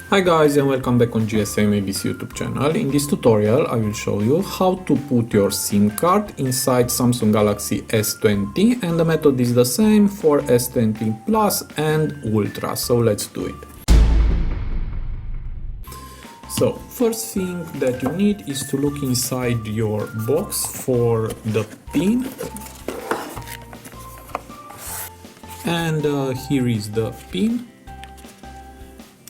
Hi guys, and welcome back on GSM-ABC YouTube channel. In this tutorial I will show you how to put your SIM card inside Samsung Galaxy S20, and the method is the same for S20 Plus and Ultra, so let's do it. So first thing that you need is to look inside your box for the pin, and here is the pin.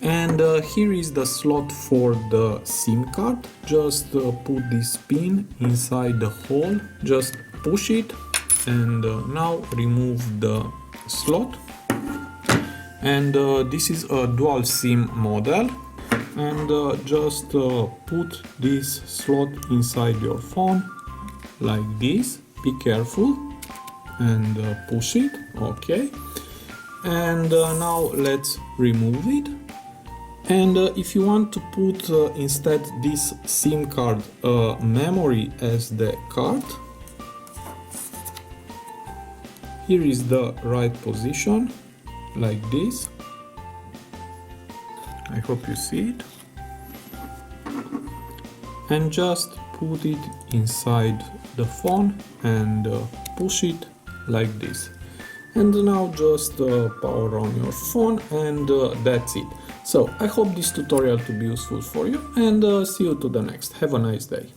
And here is the slot for the SIM card. Just put this pin inside the hole, just push it, and now remove the slot. And this is a dual SIM model, and just put this slot inside your phone like this. Be careful and push it. Okay, and now let's remove it. And if you want to put instead this SIM card memory SD card, here is the right position, like this. I hope you see it. And just put it inside the phone and push it like this. And now just power on your phone, and that's it. So I hope this tutorial to be useful for you, and see you to the next. Have a nice day.